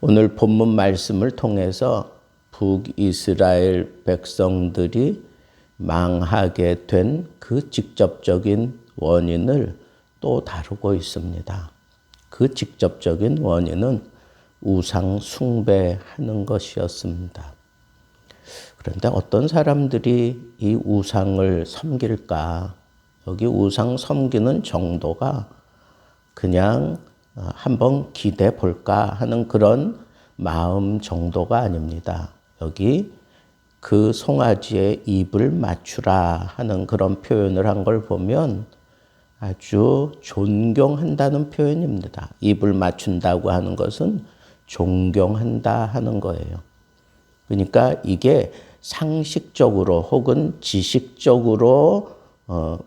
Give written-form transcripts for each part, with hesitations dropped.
오늘 본문 말씀을 통해서 북이스라엘 백성들이 망하게 된 그 직접적인 원인을 또 다루고 있습니다. 그 직접적인 원인은 우상 숭배하는 것이었습니다. 그런데 어떤 사람들이 이 우상을 섬길까? 여기 우상 섬기는 정도가 그냥 한번 기대 볼까 하는 그런 마음 정도가 아닙니다. 여기 그 송아지의 입을 맞추라 하는 그런 표현을 한 걸 보면 아주 존경한다는 표현입니다. 입을 맞춘다고 하는 것은 존경한다 하는 거예요. 그러니까 이게 상식적으로 혹은 지식적으로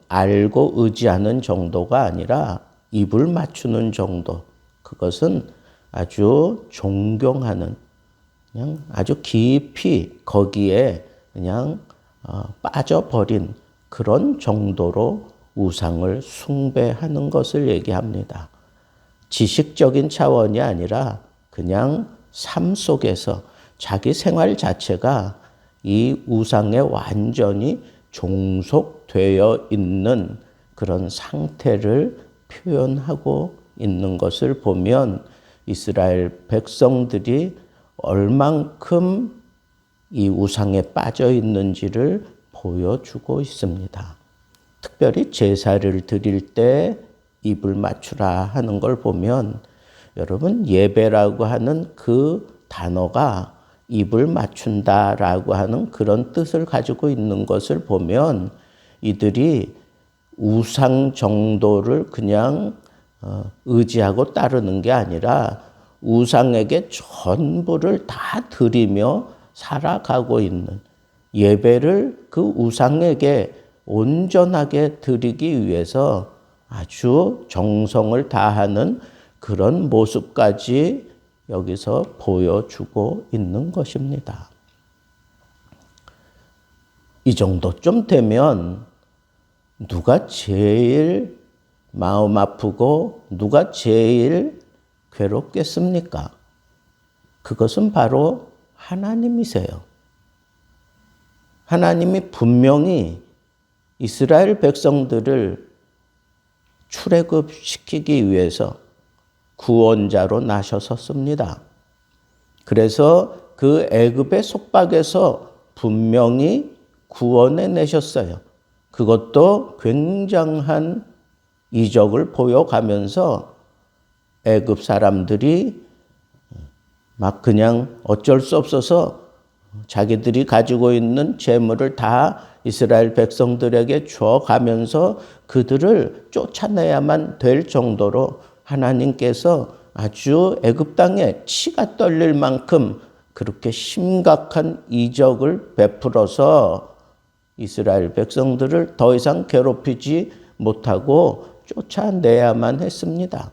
알고 의지하는 정도가 아니라 입을 맞추는 정도. 그것은 아주 존경하는, 그냥 아주 깊이 거기에 그냥 빠져버린 그런 정도로 우상을 숭배하는 것을 얘기합니다. 지식적인 차원이 아니라 그냥 삶 속에서 자기 생활 자체가 이 우상에 완전히 종속되어 있는 그런 상태를 표현하고 있는 것을 보면 이스라엘 백성들이 얼만큼 이 우상에 빠져 있는지를 보여주고 있습니다. 특별히 제사를 드릴 때 입을 맞추라 하는 걸 보면 여러분 예배라고 하는 그 단어가 입을 맞춘다라고 하는 그런 뜻을 가지고 있는 것을 보면 이들이 우상 정도를 그냥 의지하고 따르는 게 아니라 우상에게 전부를 다 드리며 살아가고 있는, 예배를 그 우상에게 온전하게 드리기 위해서 아주 정성을 다하는 그런 모습까지 여기서 보여주고 있는 것입니다. 이 정도쯤 되면 누가 제일 마음 아프고 누가 제일 괴롭겠습니까? 그것은 바로 하나님이세요. 하나님이 분명히 이스라엘 백성들을 출애굽시키기 위해서 구원자로 나셔섰습니다. 그래서 그 애굽의 속박에서 분명히 구원해 내셨어요. 그것도 굉장한 이적을 보여가면서 애굽 사람들이 막 그냥 어쩔 수 없어서 자기들이 가지고 있는 재물을 다 이스라엘 백성들에게 줘가면서 그들을 쫓아내야만 될 정도로 하나님께서 아주 애굽 땅에 치가 떨릴 만큼 그렇게 심각한 이적을 베풀어서 이스라엘 백성들을 더 이상 괴롭히지 못하고 쫓아내야만 했습니다.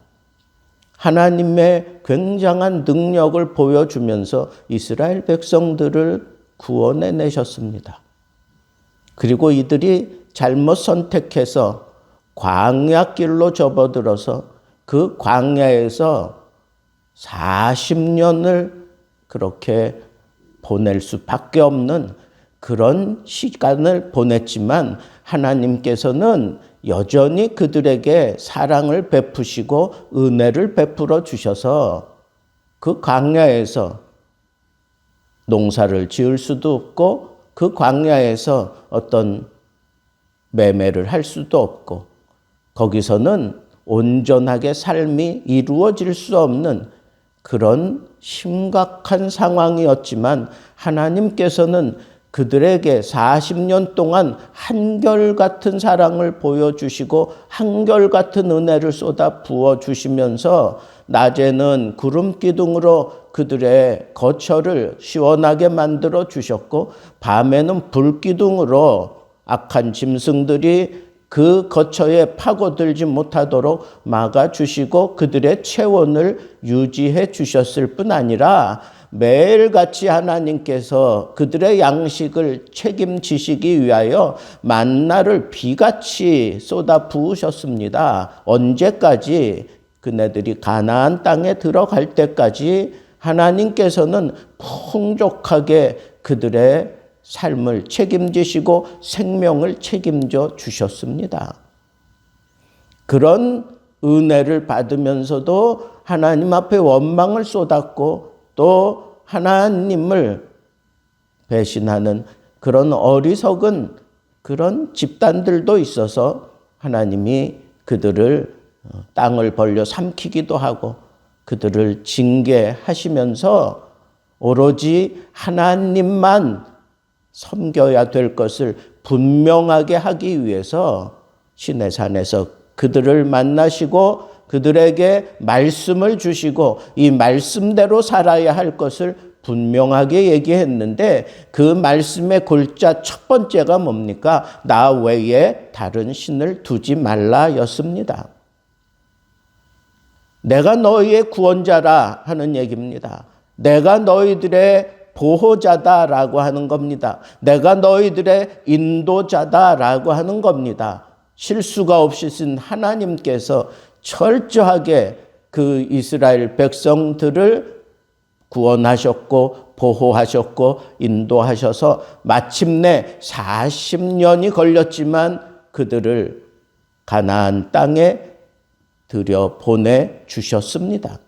하나님의 굉장한 능력을 보여주면서 이스라엘 백성들을 구원해 내셨습니다. 그리고 이들이 잘못 선택해서 광야 길로 접어들어서 그 광야에서 40년을 그렇게 보낼 수밖에 없는 그런 시간을 보냈지만 하나님께서는 여전히 그들에게 사랑을 베푸시고 은혜를 베풀어 주셔서 그 광야에서 농사를 지을 수도 없고 그 광야에서 어떤 매매를 할 수도 없고 거기서는 온전하게 삶이 이루어질 수 없는 그런 심각한 상황이었지만 하나님께서는 그들에게 40년 동안 한결같은 사랑을 보여주시고 한결같은 은혜를 쏟아 부어주시면서 낮에는 구름 기둥으로 그들의 거처를 시원하게 만들어 주셨고 밤에는 불 기둥으로 악한 짐승들이 그 거처에 파고들지 못하도록 막아주시고 그들의 체온을 유지해 주셨을 뿐 아니라 매일같이 하나님께서 그들의 양식을 책임지시기 위하여 만나를 비같이 쏟아 부으셨습니다. 언제까지? 그네들이 가나안 땅에 들어갈 때까지 하나님께서는 풍족하게 그들의 삶을 책임지시고 생명을 책임져 주셨습니다. 그런 은혜를 받으면서도 하나님 앞에 원망을 쏟았고 또 하나님을 배신하는 그런 어리석은 그런 집단들도 있어서 하나님이 그들을 땅을 벌려 삼키기도 하고 그들을 징계하시면서 오로지 하나님만 섬겨야 될 것을 분명하게 하기 위해서 시내산에서 그들을 만나시고 그들에게 말씀을 주시고 이 말씀대로 살아야 할 것을 분명하게 얘기했는데 그 말씀의 골자 첫 번째가 뭡니까? 나 외에 다른 신을 두지 말라였습니다. 내가 너희의 구원자라 하는 얘기입니다. 내가 너희들의 보호자다라고 하는 겁니다. 내가 너희들의 인도자다라고 하는 겁니다. 실수가 없으신 하나님께서 철저하게 그 이스라엘 백성들을 구원하셨고 보호하셨고 인도하셔서 마침내 40년이 걸렸지만 그들을 가나안 땅에 들여 보내주셨습니다.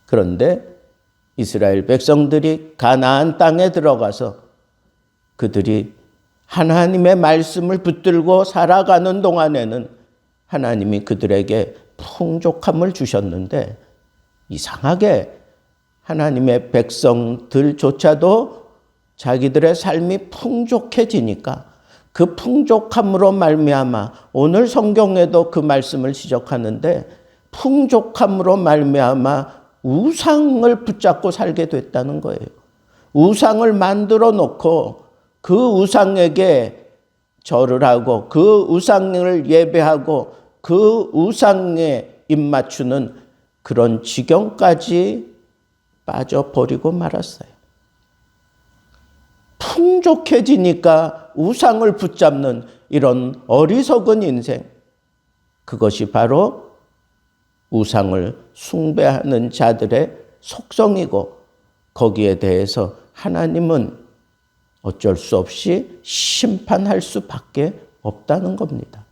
그런데 이스라엘 백성들이 가나안 땅에 들어가서 그들이 하나님의 말씀을 붙들고 살아가는 동안에는 하나님이 그들에게 풍족함을 주셨는데 이상하게 하나님의 백성들조차도 자기들의 삶이 풍족해지니까 그 풍족함으로 말미암아 오늘 성경에도 그 말씀을 지적하는데 풍족함으로 말미암아 우상을 붙잡고 살게 됐다는 거예요. 우상을 만들어 놓고 그 우상에게 절을 하고 그 우상을 예배하고 그 우상에 입맞추는 그런 지경까지 빠져버리고 말았어요. 풍족해지니까 우상을 붙잡는 이런 어리석은 인생, 그것이 바로 우상을 숭배하는 자들의 속성이고 거기에 대해서 하나님은 어쩔 수 없이 심판할 수밖에 없다는 겁니다.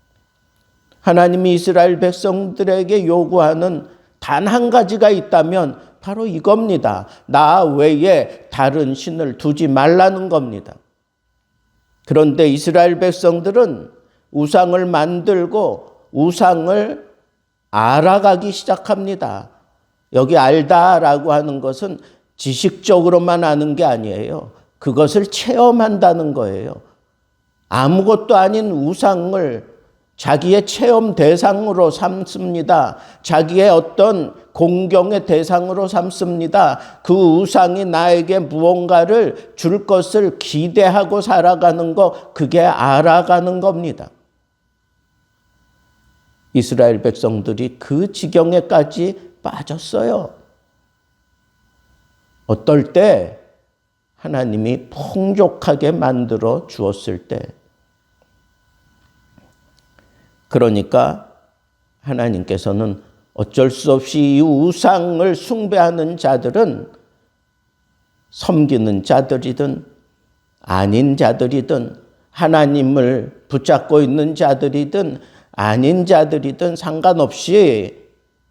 하나님이 이스라엘 백성들에게 요구하는 단 한 가지가 있다면 바로 이겁니다. 나 외에 다른 신을 두지 말라는 겁니다. 그런데 이스라엘 백성들은 우상을 만들고 우상을 알아가기 시작합니다. 여기 알다라고 하는 것은 지식적으로만 아는 게 아니에요. 그것을 체험한다는 거예요. 아무것도 아닌 우상을 자기의 체험 대상으로 삼습니다. 자기의 어떤 공경의 대상으로 삼습니다. 그 우상이 나에게 무언가를 줄 것을 기대하고 살아가는 것, 그게 알아가는 겁니다. 이스라엘 백성들이 그 지경에까지 빠졌어요. 어떨 때 하나님이 풍족하게 만들어 주었을 때, 그러니까 하나님께서는 어쩔 수 없이 이 우상을 숭배하는 자들은 섬기는 자들이든 아닌 자들이든 하나님을 붙잡고 있는 자들이든 아닌 자들이든 상관없이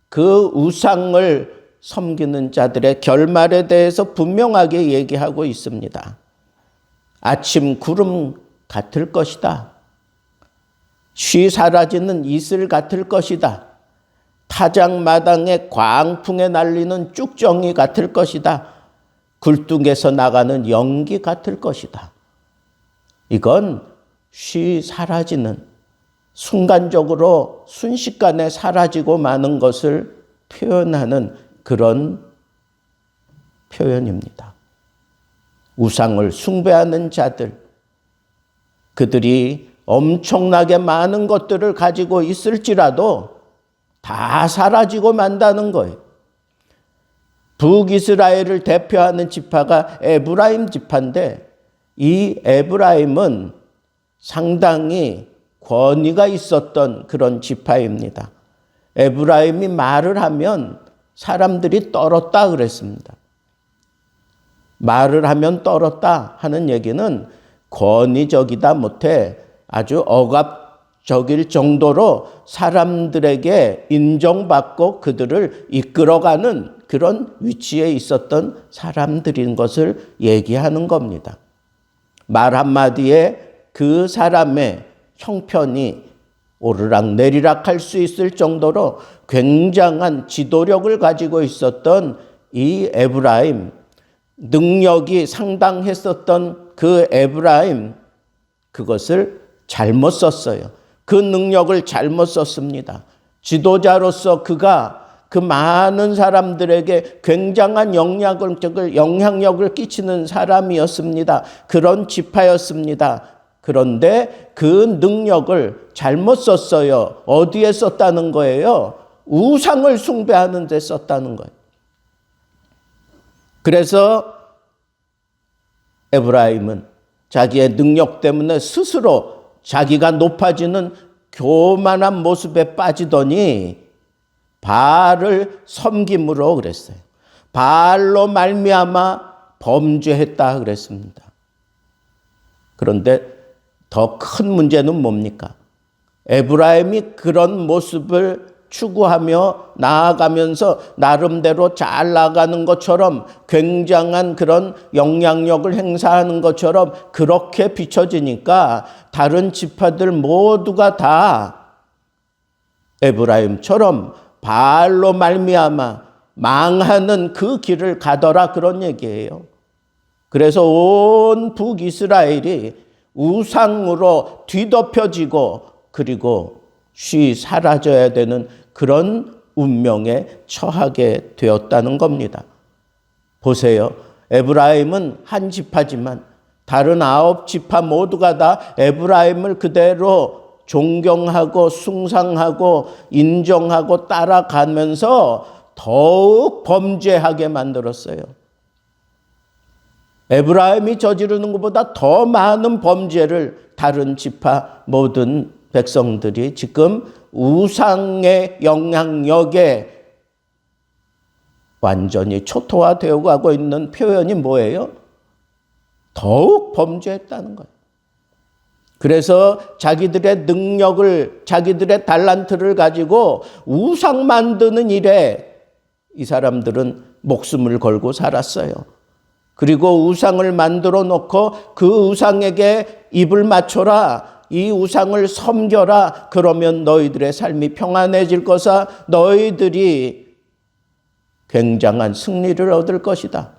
그 우상을 섬기는 자들의 결말에 대해서 분명하게 얘기하고 있습니다. 아침 구름 같을 것이다. 쉬 사라지는 이슬 같을 것이다. 타작마당에 광풍에 날리는 쭉정이 같을 것이다. 굴뚝에서 나가는 연기 같을 것이다. 이건 쉬 사라지는, 순간적으로 순식간에 사라지고 마는 것을 표현하는 그런 표현입니다. 우상을 숭배하는 자들, 그들이 엄청나게 많은 것들을 가지고 있을지라도 다 사라지고 만다는 거예요. 북이스라엘을 대표하는 지파가 에브라임 지파인데 이 에브라임은 상당히 권위가 있었던 그런 지파입니다. 에브라임이 말을 하면 사람들이 떨었다 그랬습니다. 말을 하면 떨었다 하는 얘기는 권위적이다 못해 아주 억압적일 정도로 사람들에게 인정받고 그들을 이끌어가는 그런 위치에 있었던 사람들인 것을 얘기하는 겁니다. 말 한마디에 그 사람의 형편이 오르락 내리락 할 수 있을 정도로 굉장한 지도력을 가지고 있었던 이 에브라임, 능력이 상당했었던 그 에브라임, 그것을 잘못 썼어요. 그 능력을 잘못 썼습니다. 지도자로서 그가 그 많은 사람들에게 굉장한 영향력을 끼치는 사람이었습니다. 그런 지파였습니다. 그런데 그 능력을 잘못 썼어요. 어디에 썼다는 거예요? 우상을 숭배하는 데 썼다는 거예요. 그래서 에브라임은 자기의 능력 때문에 스스로 자기가 높아지는 교만한 모습에 빠지더니 바알을 섬김으로 그랬어요. 바알로 말미암아 범죄했다 그랬습니다. 그런데 더 큰 문제는 뭡니까? 에브라임이 그런 모습을 추구하며 나아가면서 나름대로 잘 나가는 것처럼 굉장한 그런 영향력을 행사하는 것처럼 그렇게 비춰지니까 다른 지파들 모두가 다 에브라임처럼 바알로 말미암아 망하는 그 길을 가더라 그런 얘기예요. 그래서 온 북이스라엘이 우상으로 뒤덮여지고 그리고 쉬 사라져야 되는 그런 운명에 처하게 되었다는 겁니다. 보세요. 에브라임은 한 지파지만 다른 9지파 모두가 다 에브라임을 그대로 존경하고 숭상하고 인정하고 따라가면서 더욱 범죄하게 만들었어요. 에브라임이 저지르는 것보다 더 많은 범죄를 다른 지파 모든 백성들이 지금 우상의 영향력에 완전히 초토화되어 가고 있는 표현이 뭐예요? 더욱 범죄했다는 거예요. 그래서 자기들의 능력을, 자기들의 달란트를 가지고 우상 만드는 일에 이 사람들은 목숨을 걸고 살았어요. 그리고 우상을 만들어 놓고 그 우상에게 입을 맞춰라. 이 우상을 섬겨라. 그러면 너희들의 삶이 평안해질 것이다. 너희들이 굉장한 승리를 얻을 것이다.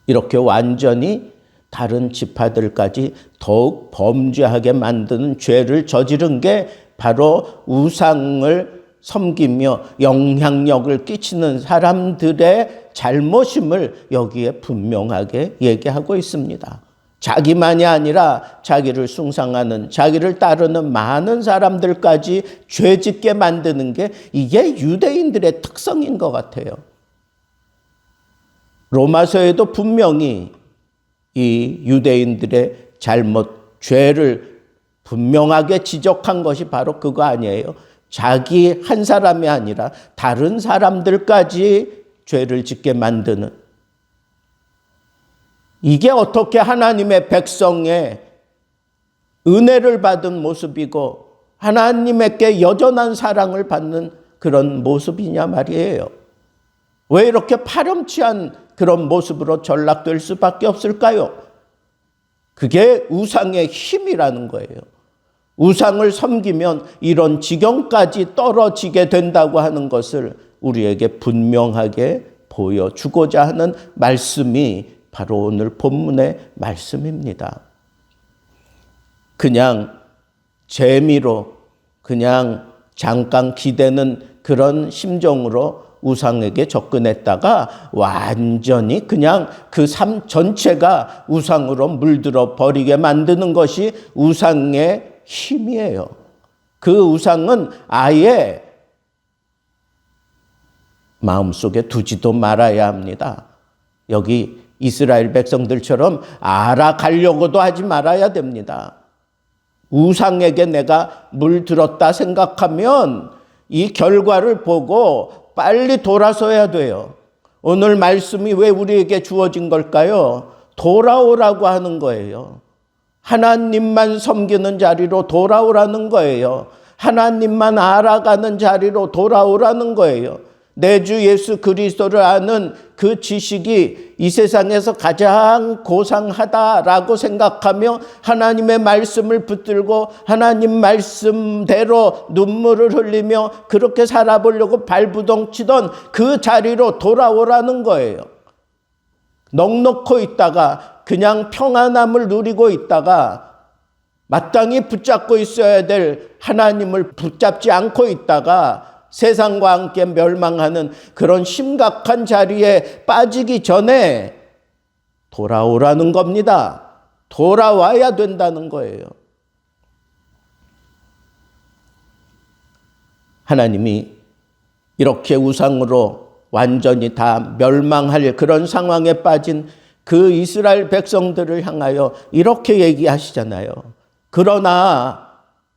이렇게 완전히 다른 지파들까지 더욱 범죄하게 만드는 죄를 저지른 게 바로 우상을 섬기며 영향력을 끼치는 사람들의 잘못임을 여기에 분명하게 얘기하고 있습니다. 자기만이 아니라 자기를 숭상하는, 자기를 따르는 많은 사람들까지 죄짓게 만드는 게 이게 유대인들의 특성인 것 같아요. 로마서에도 분명히 이 유대인들의 잘못, 죄를 분명하게 지적한 것이 바로 그거 아니에요. 자기 한 사람이 아니라 다른 사람들까지 죄를 짓게 만드는, 이게 어떻게 하나님의 백성의 은혜를 받은 모습이고 하나님께 여전한 사랑을 받는 그런 모습이냐 말이에요. 왜 이렇게 파렴치한 그런 모습으로 전락될 수밖에 없을까요? 그게 우상의 힘이라는 거예요. 우상을 섬기면 이런 지경까지 떨어지게 된다고 하는 것을 우리에게 분명하게 보여주고자 하는 말씀이 바로 오늘 본문의 말씀입니다. 그냥 재미로, 그냥 잠깐 기대는 그런 심정으로 우상에게 접근했다가 완전히 그냥 그 삶 전체가 우상으로 물들어 버리게 만드는 것이 우상의 힘이에요. 그 우상은 아예 마음속에 두지도 말아야 합니다. 여기 이스라엘 백성들처럼 알아가려고도 하지 말아야 됩니다. 우상에게 내가 물들었다 생각하면 이 결과를 보고 빨리 돌아서야 돼요. 오늘 말씀이 왜 우리에게 주어진 걸까요? 돌아오라고 하는 거예요. 하나님만 섬기는 자리로 돌아오라는 거예요. 하나님만 알아가는 자리로 돌아오라는 거예요. 내 주 예수 그리스도를 아는 그 지식이 이 세상에서 가장 고상하다라고 생각하며 하나님의 말씀을 붙들고 하나님 말씀대로 눈물을 흘리며 그렇게 살아보려고 발부동치던 그 자리로 돌아오라는 거예요. 넉넉히 있다가 그냥 평안함을 누리고 있다가 마땅히 붙잡고 있어야 될 하나님을 붙잡지 않고 있다가 세상과 함께 멸망하는 그런 심각한 자리에 빠지기 전에 돌아오라는 겁니다. 돌아와야 된다는 거예요. 하나님이 이렇게 우상으로 완전히 다 멸망할 그런 상황에 빠진 그 이스라엘 백성들을 향하여 이렇게 얘기하시잖아요. 그러나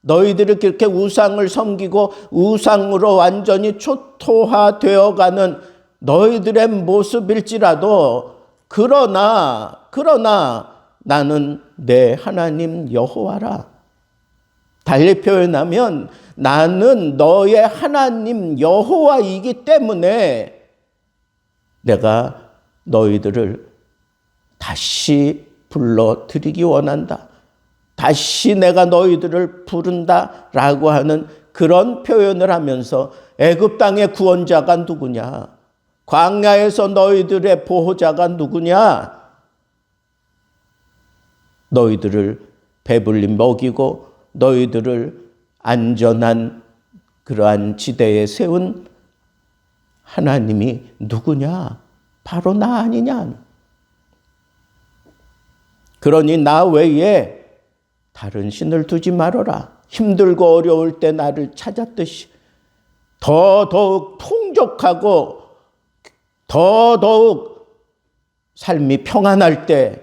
너희들이 그렇게 우상을 섬기고 우상으로 완전히 초토화되어가는 너희들의 모습일지라도 그러나 나는 내 하나님 여호와라. 달리 표현하면 나는 너의 하나님 여호와이기 때문에 내가 너희들을 다시 불러드리기 원한다. 다시 내가 너희들을 부른다라고 하는 그런 표현을 하면서 애굽 땅의 구원자가 누구냐? 광야에서 너희들의 보호자가 누구냐? 너희들을 배불리 먹이고 너희들을 안전한 그러한 지대에 세운 하나님이 누구냐? 바로 나 아니냐? 그러니 나 외에 다른 신을 두지 말아라. 힘들고 어려울 때 나를 찾았듯이 더더욱 풍족하고 더더욱 삶이 평안할 때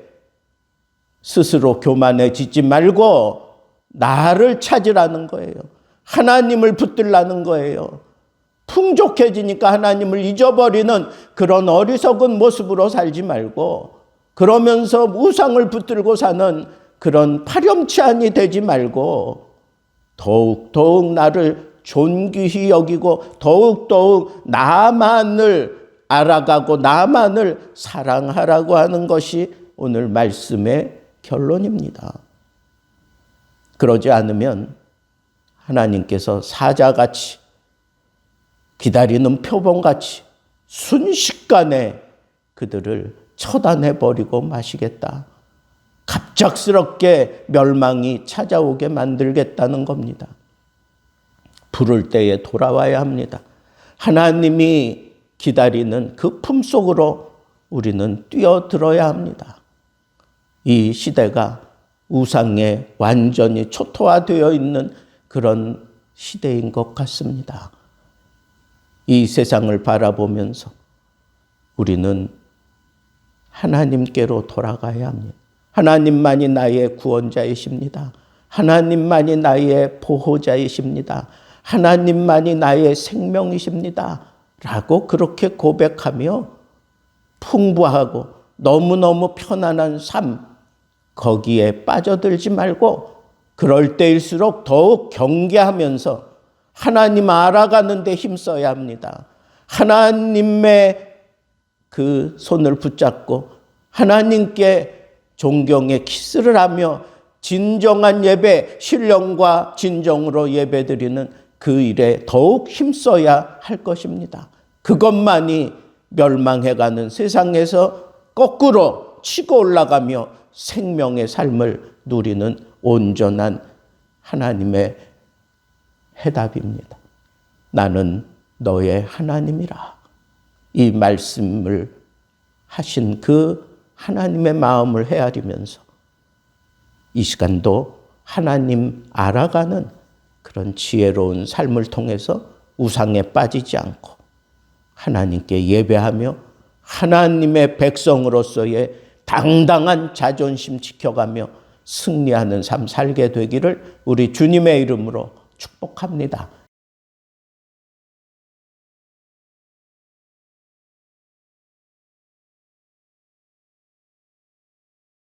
스스로 교만해지지 말고 나를 찾으라는 거예요. 하나님을 붙들라는 거예요. 풍족해지니까 하나님을 잊어버리는 그런 어리석은 모습으로 살지 말고 그러면서 우상을 붙들고 사는 그런 파렴치한이 되지 말고 더욱 나를 존귀히 여기고 더욱 나만을 알아가고 나만을 사랑하라고 하는 것이 오늘 말씀의 결론입니다. 그러지 않으면 하나님께서 사자같이 기다리는 표범같이 순식간에 그들을 처단해버리고 마시겠다. 갑작스럽게 멸망이 찾아오게 만들겠다는 겁니다. 부를 때에 돌아와야 합니다. 하나님이 기다리는 그 품속으로 우리는 뛰어들어야 합니다. 이 시대가 우상에 완전히 초토화되어 있는 그런 시대인 것 같습니다. 이 세상을 바라보면서 우리는 하나님께로 돌아가야 합니다. 하나님만이 나의 구원자이십니다. 하나님만이 나의 보호자이십니다. 하나님만이 나의 생명이십니다. 라고 그렇게 고백하며 풍부하고 너무너무 편안한 삶, 거기에 빠져들지 말고 그럴 때일수록 더욱 경계하면서 하나님 알아가는 데 힘써야 합니다. 하나님의 그 손을 붙잡고 하나님께 존경의 키스를 하며 진정한 예배, 신령과 진정으로 예배드리는 그 일에 더욱 힘써야 할 것입니다. 그것만이 멸망해가는 세상에서 거꾸로 치고 올라가며 생명의 삶을 누리는 온전한 하나님의 해답입니다. 나는 너의 하나님이라. 이 말씀을 하신 그 하나님의 마음을 헤아리면서 이 시간도 하나님 알아가는 그런 지혜로운 삶을 통해서 우상에 빠지지 않고 하나님께 예배하며 하나님의 백성으로서의 당당한 자존심 지켜가며 승리하는 삶 살게 되기를 우리 주님의 이름으로 축복합니다.